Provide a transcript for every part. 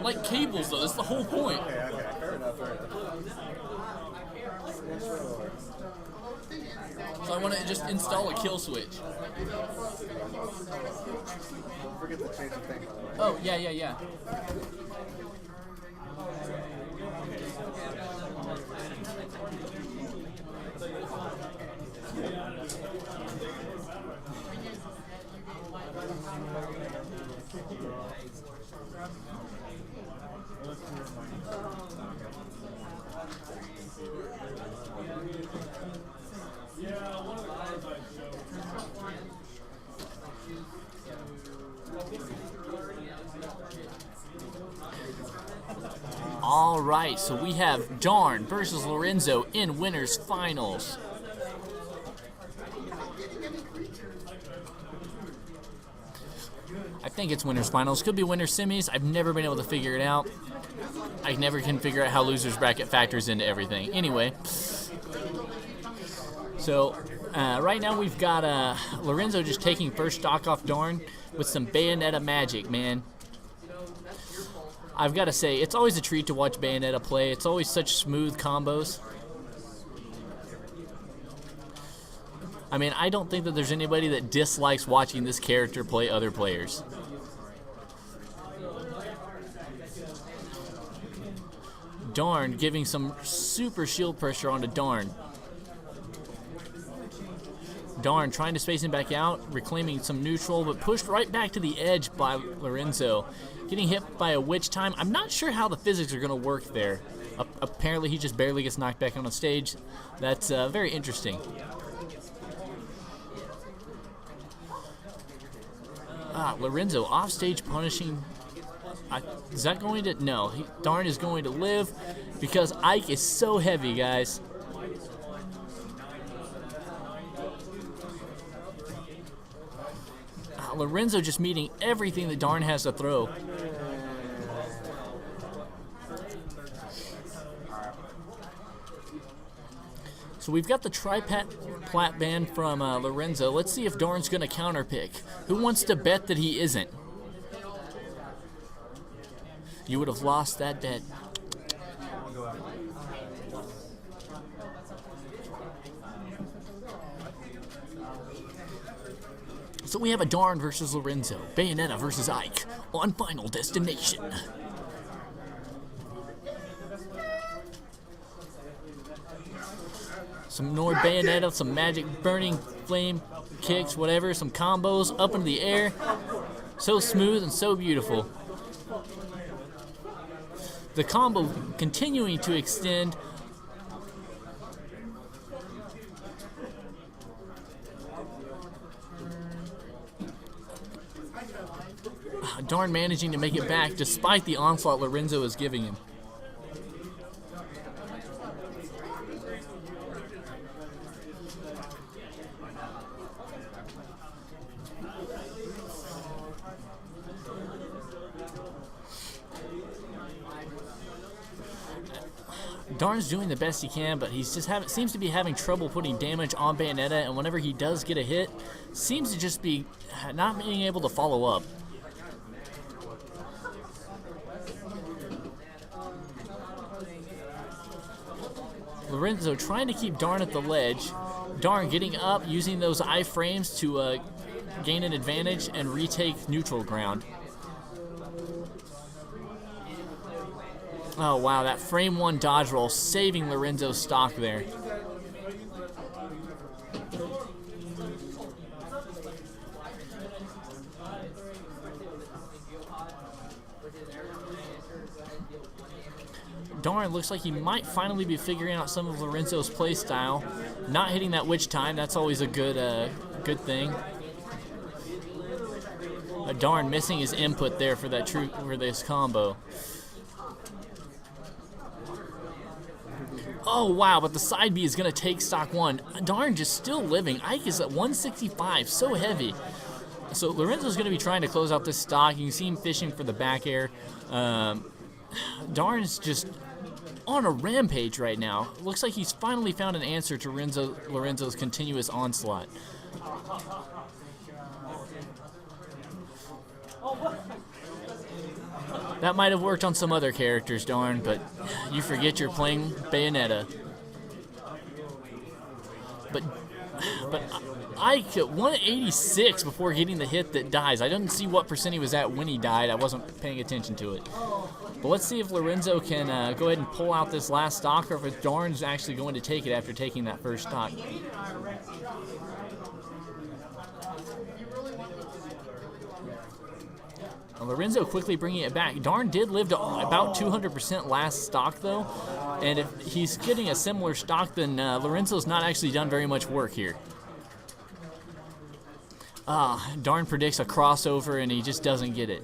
like cables though. That's the whole point. Okay, fair enough. So I want to just install a kill switch. Don't forget to change the thing, by the way. Oh yeah. All right, so we have Darn versus Lorenzo in winners finals. I think it's winners finals. Could be winners semis. I've never been able to figure it out. I never can figure out how losers bracket factors into everything. Anyway, so right now we've got Lorenzo just taking first stock off Darn with some Bayonetta magic, man. I've got to say, it's always a treat to watch Bayonetta play. It's always such smooth combos. I mean, I don't think that there's anybody that dislikes watching this character play other players. Darn giving some super shield pressure onto Darn. Darn trying to space him back out, reclaiming some neutral, but pushed right back to the edge by Lorenzo. Getting hit by a witch time. I'm not sure how the physics are going to work there. Apparently he just barely gets knocked back on the stage. That's very interesting. Lorenzo off stage punishing. Is that going to? No. Darn is going to live because Ike is so heavy, guys. Lorenzo just meeting everything that Darn has to throw. So we've got the tri-plat ban from Lorenzo. Let's see if Darn's going to counterpick. Who wants to bet that he isn't? You would have lost that bet. So we have a Darn versus Lorenzo, Bayonetta versus Ike on Final Destination. Some Nord Bayonetta, some magic burning flame kicks, whatever, some combos up into the air. So smooth and so beautiful. The combo continuing to extend. Darn managing to make it back despite the onslaught Lorenzo is giving him. Darn's doing the best he can, but he's just seems to be having trouble putting damage on Bayonetta, and whenever he does get a hit, seems to just be not being able to follow up. Lorenzo trying to keep Darn at the ledge. Darn getting up, using those iframes to gain an advantage and retake neutral ground. Oh wow, that frame one dodge roll saving Lorenzo's stock there. Darn looks like he might finally be figuring out some of Lorenzo's play style. Not hitting that witch time, that's always a good thing. Darn missing his input there for this combo. Oh wow, but the side B is going to take stock one. Darn just still living. Ike is at 165, so heavy. So Lorenzo's going to be trying to close out this stock. You can see him fishing for the back air. Darn's just on a rampage right now. Looks like he's finally found an answer to Lorenzo's continuous onslaught. That might have worked on some other characters, darn, but you forget you're playing Bayonetta. But I hit 186 before getting the hit that dies. I didn't see what percent he was at when he died. I wasn't paying attention to it. But let's see if Lorenzo can go ahead and pull out this last stock, or if Darn's actually going to take it after taking that first stock. Lorenzo quickly bringing it back. Darn did live to about 200% last stock, though. And if he's getting a similar stock, then Lorenzo's not actually done very much work here. Darn predicts a crossover, and he just doesn't get it.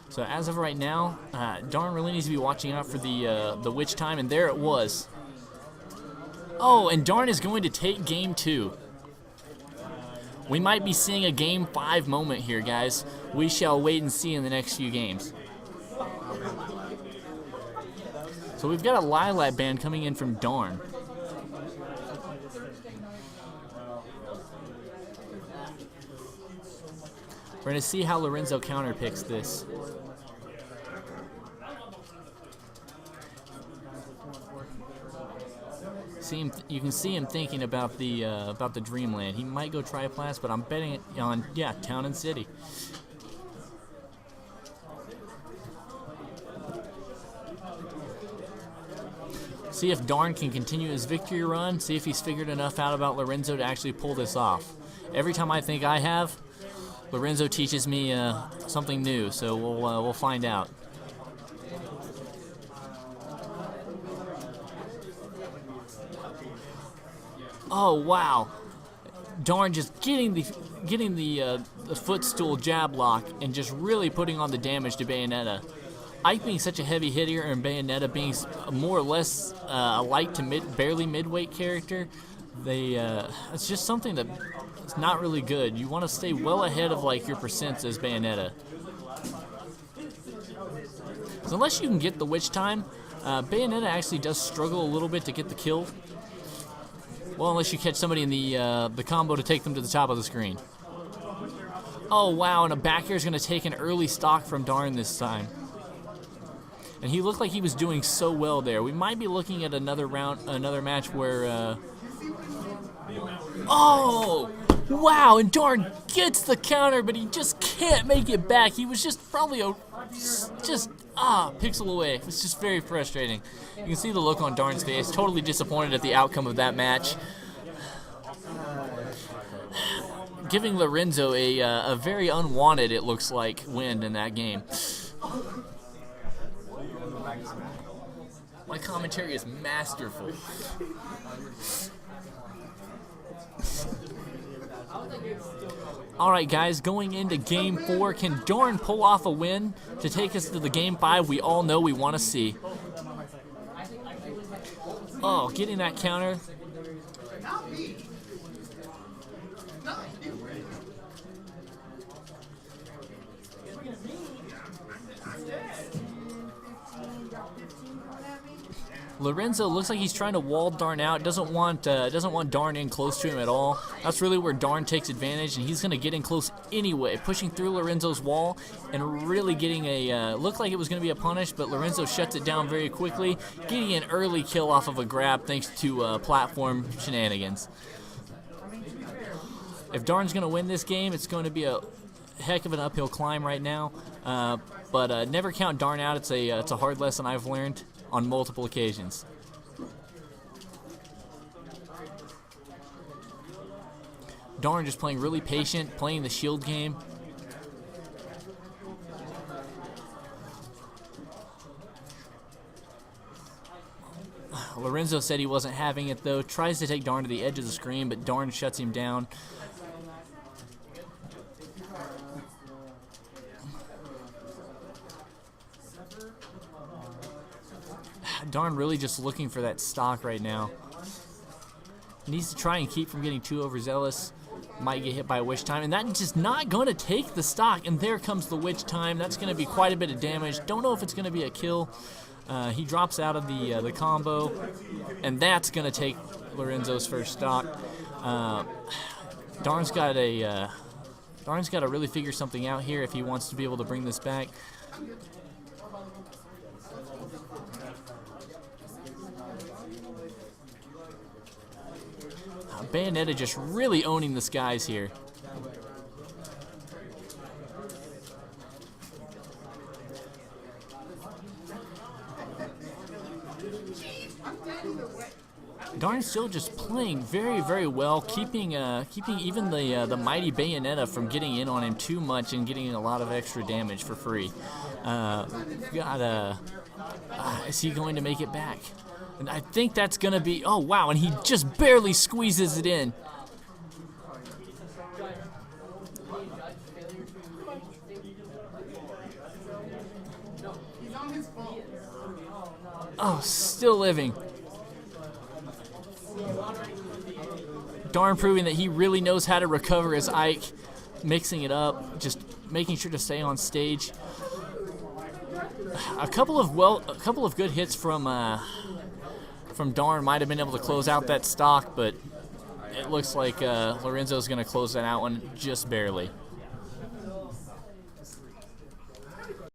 So as of right now, Darn really needs to be watching out for the witch time, and there it was. Oh, and Darn is going to take game 2. We might be seeing a game 5 moment here, guys. We shall wait and see in the next few games. So we've got a Lilac band coming in from Darn. We're going to see how Lorenzo counterpicks this. You can see him thinking about the Dreamland. He might go Triplast, but I'm betting on Town and City. See if Darn can continue his victory run. See if he's figured enough out about Lorenzo to actually pull this off. Every time I think I have, Lorenzo teaches me something new. So we'll find out. Oh wow! Darn just getting the footstool jab lock and just really putting on the damage to Bayonetta. Ike being such a heavy hitter and Bayonetta being more or less a light to barely midweight character, it's just something that it's not really good. You want to stay well ahead of like your percents as Bayonetta. So unless you can get the witch time, Bayonetta actually does struggle a little bit to get the kill. Well, unless you catch somebody in the combo to take them to the top of the screen. Oh, wow, and a back air is going to take an early stock from Darn this time. And he looked like he was doing so well there. We might be looking at another match where... Oh! Wow, and Darn gets the counter, but he just can't make it back. He was just probably pixel away. It's just very frustrating. You can see the look on Darn's face. Totally disappointed at the outcome of that match. Giving Lorenzo a very unwanted, it looks like, win in that game. My commentary is masterful. Alright guys, going into game 4, can Darn pull off a win to take us to the game 5 we all know we want to see? Oh, getting that counter. Lorenzo looks like he's trying to wall Darn out. Doesn't want Darn in close to him at all. That's really where Darn takes advantage, and he's going to get in close anyway, pushing through Lorenzo's wall and really getting looked like it was going to be a punish, but Lorenzo shuts it down very quickly, getting an early kill off of a grab thanks to platform shenanigans. If Darn's going to win this game, it's going to be a heck of an uphill climb right now. But never count Darn out. It's a hard lesson I've learned on multiple occasions. Darn just playing really patient, playing the shield game. Lorenzo said he wasn't having it though. Tries to take Darn to the edge of the screen, but Darn shuts him down. Darn really just looking for that stock right now. Needs to try and keep from getting too overzealous. Might get hit by a witch time, and that's just not going to take the stock. And there comes the witch time. That's going to be quite a bit of damage. Don't know if it's going to be a kill. He drops out of the combo, and that's gonna take Lorenzo's first stock. Darn's got to really figure something out here if he wants to be able to bring this back. Bayonetta just really owning the skies here. Darn's still just playing very, very well, keeping even the mighty Bayonetta from getting in on him too much and getting a lot of extra damage for free. Is he going to make it back? And I think that's gonna be. Oh wow! And he just barely squeezes it in. Oh, still living. Darn proving that he really knows how to recover as Ike, mixing it up, just making sure to stay on stage. A couple of good hits from Darn might have been able to close out that stock, but it looks like Lorenzo's going to close that out one just barely.